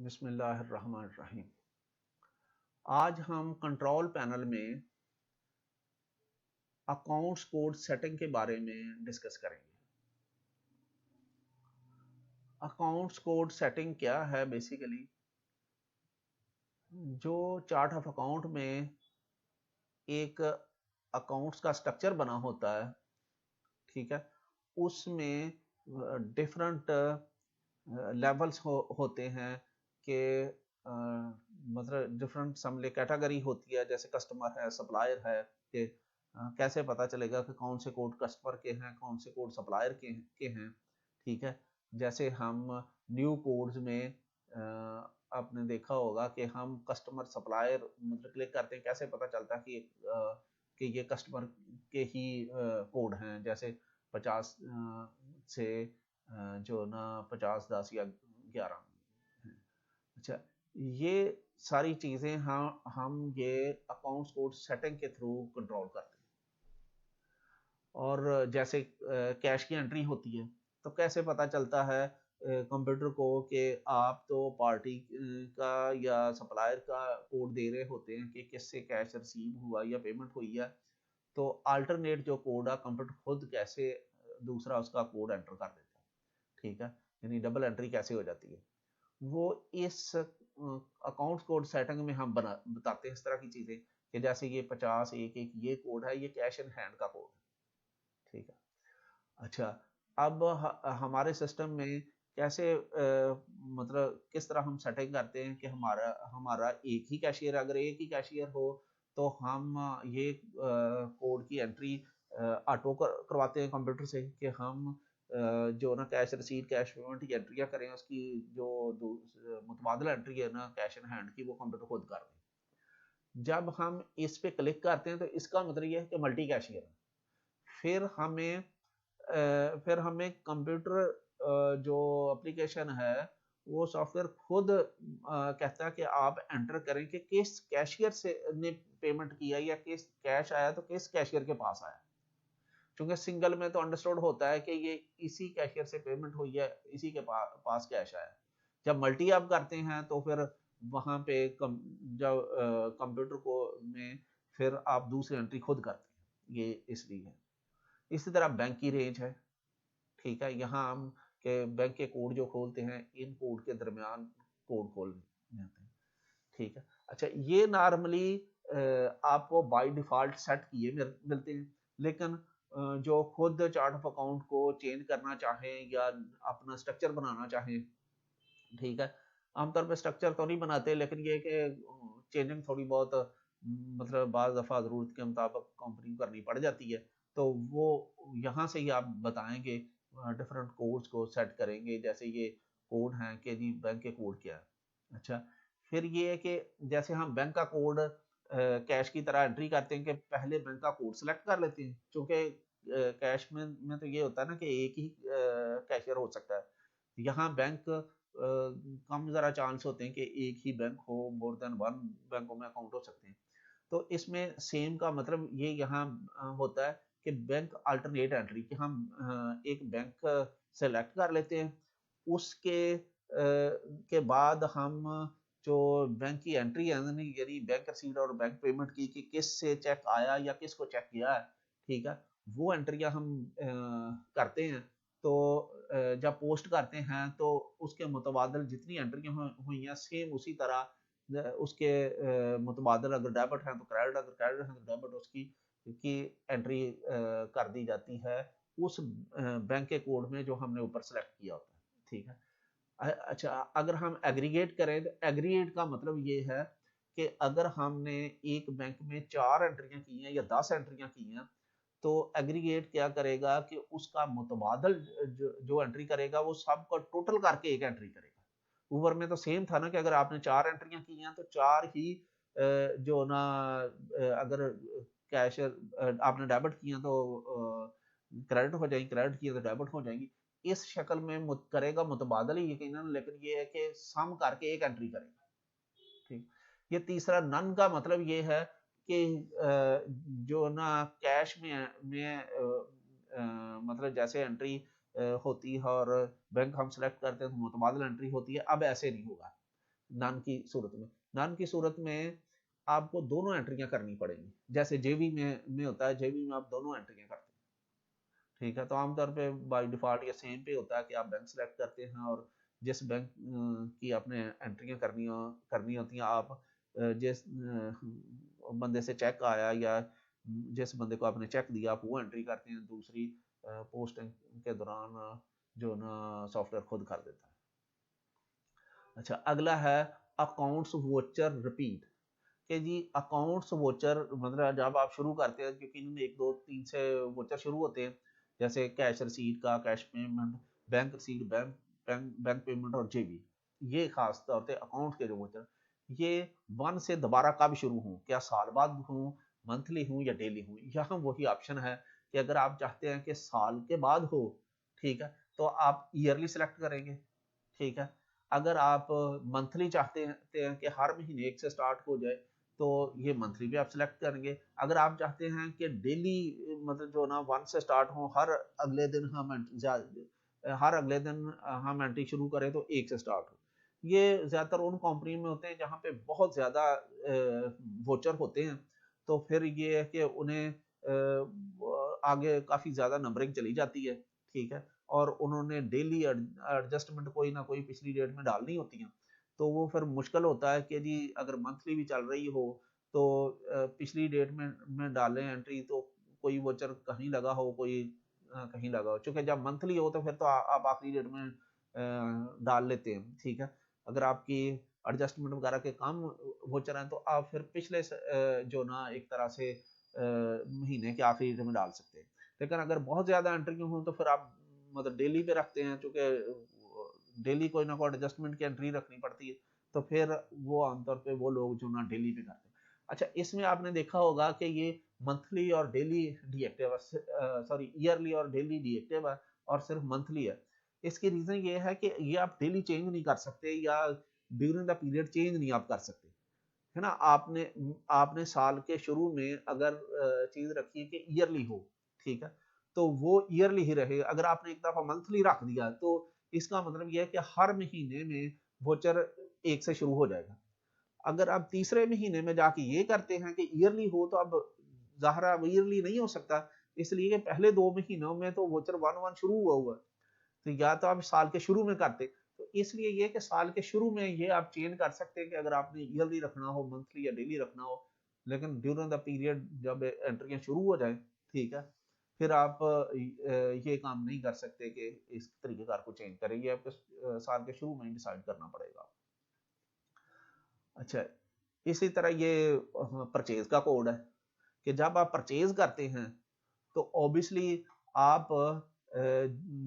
बिस्मिल्लाहिर्रहमानिर्रहीम। आज हम कंट्रोल पैनल में अकाउंट्स कोड सेटिंग के बारे में डिस्कस करेंगे। अकाउंट्स कोड सेटिंग क्या है? बेसिकली जो चार्ट ऑफ अकाउंट में एक अकाउंट्स का स्ट्रक्चर बना होता है, ठीक है, उसमें डिफरेंट लेवल्स होते हैं कि मतलब डिफरेंट समझ कैटेगरी होती है, जैसे कस्टमर है, सप्लायर है, कि कैसे पता चलेगा कि कौन से कोड कस्टमर के हैं, कौन से कोड सप्लायर के हैं, ठीक है। जैसे हम न्यू कोड्स में आपने देखा होगा कि हम कस्टमर सप्लायर मतलब क्लिक करते हैं, कैसे पता चलता है कि ये कस्टमर के ही कोड हैं, जैसे 50 से जो ना 50 10 या 11। अच्छा, ये सारी चीजें हम ये अकाउंट्स कोड सेटिंग के थ्रू कंट्रोल करते हैं। और जैसे कैश की एंट्री होती है, तो कैसे पता चलता है कंप्यूटर को कि आप तो पार्टी का या सप्लायर का कोड दे रहे होते हैं कि किससे कैश रिसीव हुआ या पेमेंट हुई है, तो अल्टरनेट जो कोड है कंप्यूटर खुद कैसे दूसरा उसका कोड एंटर कर देता है, ठीक है, यानी डबल एंट्री कैसे हो जाती है, वो इस अकाउंट कोड सेटिंग में हम बताते हैं इस तरह की चीजें कि जैसे ये 50 एक एक ये कोड है, ये कैश इन हैंड का कोड है, ठीक है। अच्छा, अब हमारे सिस्टम में कैसे मतलब किस तरह हम सेटिंग करते हैं कि हमारा हमारा एक ही कैशियर, अगर एक ही कैशियर हो तो हम ये कोड की एंट्री ऑटो करवाते हैं कंप्यूटर से कि हम जो ना कैश रिसीट कैश पेमेंट की एंट्रियाँ करें, उसकी जो मुतबादला एंट्री है ना कैश इन हैंड की, वो कंप्यूटर खुद कर दें। जब हम इस पे क्लिक करते हैं तो इसका मतलब ये है कि मल्टी कैशियर है। फिर हमें कंप्यूटर जो एप्लीकेशन है वो सॉफ्टवेयर खुद कहता है कि आप एंटर करें कि किस कैशियर से ने पेमेंट किया या किस कैश आया तो किस कैशियर के पास आया। क्योंकि सिंगल में तो अंडरस्टूड होता है कि ये इसी कैशियर से पेमेंट हुई है, इसी के पास कैश आया। जब मल्टी आप करते हैं तो फिर वहां पे जब कंप्यूटर को में फिर आप दूसरी एंट्री खुद करते हैं, ये इसलिए है। इसी तरह बैंक की रेंज है, ठीक है, यहाँ हम के बैंक के कोड जो खोलते हैं, इन कोड के दरमियान कोड खोल जाते हैं, ठीक है। अच्छा, ये नॉर्मली आपको बाय डिफॉल्ट सेट किए मिलते हैं, लेकिन जो खुद चार्ट ऑफ अकाउंट को चेंज करना चाहें या अपना स्ट्रक्चर बनाना चाहें, ठीक है, आमतौर पे स्ट्रक्चर तो नहीं बनाते, लेकिन ये कि चेंजिंग थोड़ी बहुत मतलब बाज़ दफ़ा ज़रूरत के मुताबिक कंपनी को करनी पड़ जाती है, तो वो यहाँ से ही आप बताएंगे, डिफरेंट कोड्स को सेट करेंगे, जैसे ये कोड हैं कि जी बैंक के कोड क्या है। अच्छा, फिर ये है कि जैसे हम बैंक का कोड कैश की तरह एंट्री करते हैं कि पहले बैंक का कोड सेलेक्ट कर लेते हैं, क्योंकि कैश में तो ये होता है ना कि एक ही कैशियर हो सकता है। यहाँ बैंक कम ज़रा चांस होते हैं कि एक ही बैंक हो, मोर देन वन बैंकों में अकाउंट हो सकते हैं। तो इसमें सेम का मतलब ये यहाँ होता है कि बैंक अल्टरनेट एंट्री, कि हम एक बैंक सेलेक्ट कर लेते हैं, उसके के बाद हम जो बैंक की एंट्री है यानी बैंक रसीद और बैंक पेमेंट की कि किस से चेक आया या किसको चेक किया है, ठीक है, वो एंट्रियां हम करते हैं। तो जब पोस्ट करते हैं तो उसके मुतबादल जितनी एंट्रियां हुई हैं सेम उसी तरह उसके मुतबादल अगर डेबिट है तो क्रेडिट, अगर क्रेडिट है तो डेबिट, उसकी की एंट्री कर दी जाती है उस बैंक के कोड में जो हमने ऊपर सेलेक्ट किया होता है, ठीक है। अच्छा, अगर हम एग्रीगेट करें तो एग्रीगेट का मतलब ये है कि अगर हमने एक बैंक में 4 एंट्रियां की हैं या 10 एंट्रियां की हैं, तो एग्रीगेट क्या करेगा कि उसका मुतबादल जो एंट्री करेगा वो सबको टोटल करके एक एंट्री करेगा। ऊपर में तो सेम था ना कि अगर आपने 4 एंट्रियां की हैं तो 4 ही जो ना अगर कैश आपने डेबिट किया तो क्रेडिट हो जाएगी, क्रेडिट किया तो डेबिट हो जाएंगी। इस शक्ल में करेगा मुतबादल ही यकीनन, लेकिन ये है कि सम करके एक एंट्री करेगा, ठीक। ये तीसरा नन का मतलब ये है कि जो ना कैश मतलब जैसे एंट्री होती है और बैंक हम सेलेक्ट करते हैं तो मुतबादल एंट्री होती है, अब ऐसे नहीं होगा। नन की सूरत में, नन की सूरत में आपको दोनों एंट्रियां करनी पड़ेंगी, जैसे जेवी में होता है, जेवी में आप दोनों एंट्रियां करते हैं, ठीक है। तो आमतौर पे बाय डिफ़ॉल्ट ये सेम पे होता है कि आप बैंक सेलेक्ट करते हैं और जिस बैंक की आपने एंट्रियां करनी होती हैं, आप जिस बंदे से चेक आया या जिस बंदे को आपने चेक दिया आप वो एंट्री करते हैं, दूसरी पोस्टिंग के दौरान जो ना सॉफ्टवेयर खुद कर देता है। अच्छा, अगला है अकाउंट्स वोचर रिपीट, कि जी अकाउंट्स वोचर मतलब जब आप शुरू करते हैं, क्योंकि इनमें 1 2 3 से वोचर शुरू होते हैं, जैसे कैश रिसीट का, cash payment, bank receipt, bank payment और जेबी, ये खास तौर पे अकाउंट के जो वोचर, ये 1 से दोबारा कब शुरू हों, क्या साल बाद हों, मंथली हों या डेली हों। यहाँ वही ऑप्शन है कि अगर आप चाहते हैं कि साल के बाद हो, ठीक है, तो आप ईयरली सेलेक्ट करेंगे, ठीक है। अगर आप मंथली चाहते हैं कि हर महीने 1 से स्टार्ट हो जाए, तो ये मंथली भी आप सेलेक्ट करेंगे। अगर आप चाहते हैं कि डेली मतलब जो ना 1 से स्टार्ट हो, हर अगले दिन हम एंट्री शुरू करें तो 1 से स्टार्ट हो। ये ज़्यादातर उन कंपनी में होते हैं जहाँ पे बहुत ज़्यादा वोचर होते हैं, तो फिर ये है कि उन्हें आगे काफ़ी ज़्यादा नंबरिंग चली जाती है, ठीक है। और उन्होंने डेली एडजस्टमेंट कोई ना कोई पिछली डेट में डालनी होती है, तो वो फिर मुश्किल होता है कि जी अगर मंथली भी चल रही हो तो पिछली डेट में डालें एंट्री, तो कोई वोचर कहीं लगा हो, कोई कहीं लगा हो, चूंकि जब मंथली हो तो फिर तो आप आखिरी डेट में डाल लेते हैं, ठीक है। अगर आपकी एडजस्टमेंट वगैरह के काम वोचर हैं तो आप फिर पिछले जो ना एक तरह से महीने के आखिरी डेट में डाल सकते हैं। लेकिन अगर बहुत ज़्यादा एंट्री हो तो फिर आप मतलब डेली पे रखते हैं, चूँकि डेली कोई ना कोई एडजस्टमेंट की एंट्री रखनी पड़ती है, तो फिर वो आमतौर पे वो लोग जो ना डेली पे करते हैं। अच्छा, इसमें आपने देखा होगा कि ये मंथली और डेली डीएक्टिव है, सॉरी ईयरली और डेली डीएक्टिव है और सिर्फ मंथली है। इसकी रीज़न ये है कि ये आप डेली चेंज नहीं कर सकते या ड्यूरिंग द पीरियड चेंज नहीं आप कर सकते, है ना। आपने साल के शुरू में अगर चीज़ रखी है कि ईयरली हो, ठीक है, तो वो ईयरली ही रहे। अगर आपने एक दफ़ा मंथली रख दिया तो इसका मतलब ये है कि हर महीने में वोचर 1 से शुरू हो जाएगा। अगर आप तीसरे महीने में जाके ये करते हैं कि ईयरली हो, तो अब ज़ाहिर है ईयरली नहीं हो सकता, इसलिए कि पहले 2 महीनों में तो वोचर 1-1 शुरू हुआ है। तो या तो आप साल के शुरू में करते, तो इसलिए ये कि साल के शुरू में ये आप चेंज कर सकते हैं कि अगर आपने ईयरली रखना हो, मंथली या डेली रखना हो, लेकिन ड्यूरिंग द पीरियड जब एंट्रियां शुरू हो जाए, ठीक है, फिर आप ये काम नहीं कर सकते कि इस तरीकेकार को चेंज करें, ये आपको साल के शुरू में ही डिसाइड करना पड़ेगा। अच्छा, इसी तरह ये परचेज का कोड है कि जब आप परचेज करते हैं तो ऑब्वियसली आप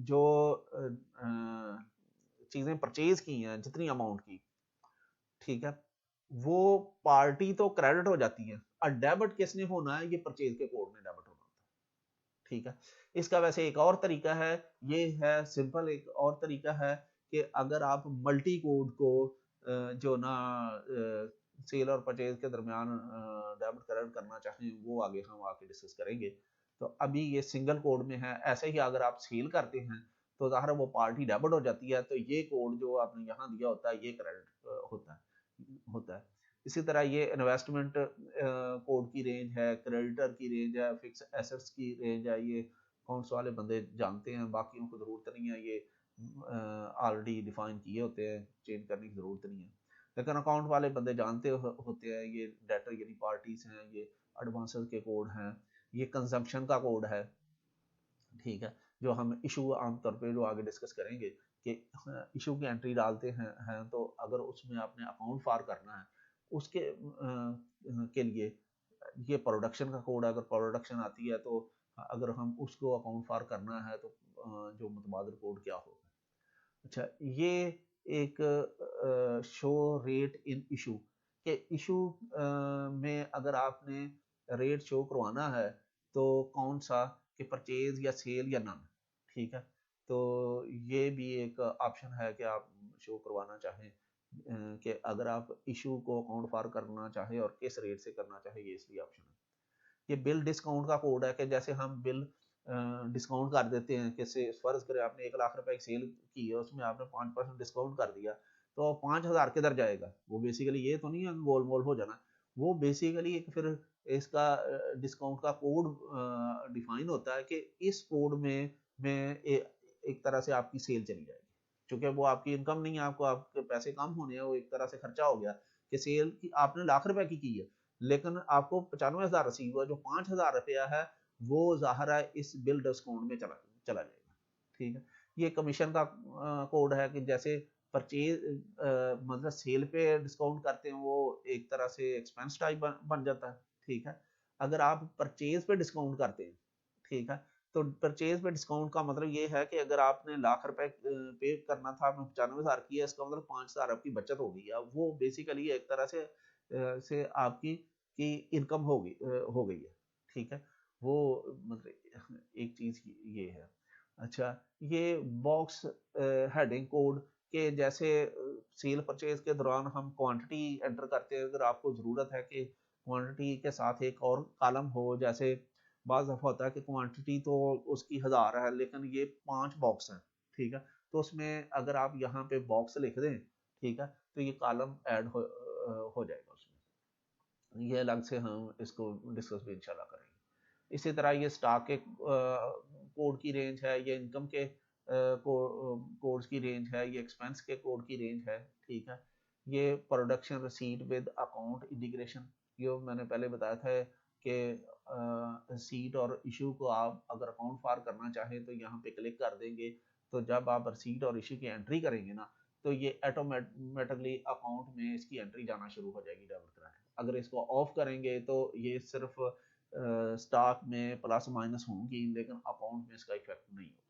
जो चीज़ें परचेज की हैं जितनी अमाउंट की, ठीक है, वो पार्टी तो क्रेडिट हो जाती है और डेबिट किसने होना है, ये परचेज के कोड में डेबिट होना होता है, ठीक है। इसका वैसे एक और तरीका है, ये है सिंपल, एक और तरीका है कि अगर आप मल्टी कोड को जो ना सेल और परचेज के दरमियान डेबिट क्रेडिट करना चाहें, वो आगे हम आके डिस्कस करेंगे। तो अभी ये सिंगल कोड में है। ऐसे ही अगर आप सेल करते हैं तो ज़ाहिर है वो पार्टी डेबिट हो जाती है, तो ये कोड जो आपने यहाँ दिया होता है ये क्रेडिट होता है। इसी तरह ये इन्वेस्टमेंट कोड की रेंज है, क्रेडिटर की रेंज है, फिक्स एसेट्स की रेंज है, ये अकाउंट्स वाले बंदे जानते हैं, बाकियों को ज़रूरत नहीं है, ये ऑलरेडी डिफाइन किए होते हैं, चेंज करने की ज़रूरत नहीं है। लेकिन अकाउंट वाले बंदे जानते होते हैं, ये डेटर यानी पार्टीज हैं, ये एडवांसेस के कोड हैं, ये कंजम्पशन का कोड है, ठीक है, जो हम इशू आमतौर पे जो आगे डिस्कस करेंगे कि इशू की एंट्री डालते हैं तो अगर उसमें आपने अकाउंट फार करना है उसके के लिए ये प्रोडक्शन का कोड है। अगर प्रोडक्शन आती है तो अगर हम उसको अकाउंट फार करना है तो जो मुतबादिल कोड क्या होगा। अच्छा, ये एक शो रेट इन इशू के इशू में अगर आपने रेट शो करवाना है तो कौन सा, कि परचेज या सेल या नन, ठीक है। तो ये भी एक ऑप्शन है कि आप शो करवाना चाहें कि अगर आप इशू को अकाउंट फार करना चाहें और किस रेट से करना चाहें, ये इसलिए ऑप्शन है। ये बिल डिस्काउंट का कोड है कि जैसे हम बिल डिस्काउंट कर देते हैं, कैसे फर्ज करें आपने 1 लाख रुपए की सेल की है, उसमें आपने 5% डिस्काउंट कर दिया, तो 5,000 किधर जाएगा? वो बेसिकली ये तो नहीं है गोल मोल हो जाना, वो बेसिकली एक फिर इसका डिस्काउंट का कोड डिफाइन होता है कि इस कोड में एक तरह से आपकी सेल चली जाएगी, क्योंकि वो आपकी इनकम नहीं है, आपको आपके पैसे कम होने हैं, वो एक तरह से खर्चा हो गया कि सेल की आपने लाख रुपए की है, लेकिन आपको 95,000 रिसीव हुआ, जो 5,000 रुपया है वो ज़ाहिर है इस बिल डिस्काउंट में चला चला जाएगा। ठीक है, ये कमीशन का कोड है कि जैसे परचेज मतलब सेल पे डिस्काउंट करते हैं, वो एक तरह से एक्सपेंस टाइप बन जाता है। ठीक है, अगर आप परचेज पे डिस्काउंट करते हैं, ठीक है, तो परचेज पे डिस्काउंट का मतलब ये है कि अगर आपने लाख रुपए पे करना था, आपने 95,000 किया, इसका मतलब 5,000 आपकी बचत हो गई है, वो बेसिकली एक तरह से आपकी की इनकम हो गई है। ठीक है, वो मतलब एक चीज ये है। अच्छा, ये बॉक्स हेडिंग कोड के जैसे सेल परचेज के दौरान हम क्वांटिटी एंटर करते हैं, अगर आपको ज़रूरत है कि क्वांटिटी के साथ एक और कॉलम हो, जैसे बाज़ दफ़ा होता है कि क्वांटिटी तो उसकी 1000 है लेकिन ये 5 बॉक्स हैं, ठीक है, तो उसमें अगर आप यहाँ पे बॉक्स लिख दें, ठीक है, तो ये कॉलम ऐड हो जाएगा उसमें। ये अलग से हम इसको डिस्कस भी इंशाल्लाह करेंगे। इसी तरह ये स्टॉक के कोड की रेंज है, ये इनकम के कोड्स की रेंज है, ये एक्सपेंस के कोड की रेंज है। ठीक है, ये production receipt with account integration, ये मैंने पहले बताया था कि रसीट और इशू को आप अगर अकाउंट फार करना चाहें तो यहाँ पे क्लिक कर देंगे, तो जब आप रसीट और इशू की एंट्री करेंगे ना, तो ये ऑटोमेटिकली अकाउंट में इसकी एंट्री जाना शुरू हो जाएगी डेबिट क्रेडिट। अगर इसको ऑफ करेंगे तो ये सिर्फ स्टॉक में प्लस माइनस होंगी, लेकिन अकाउंट में इसका इफेक्ट नहीं होगा।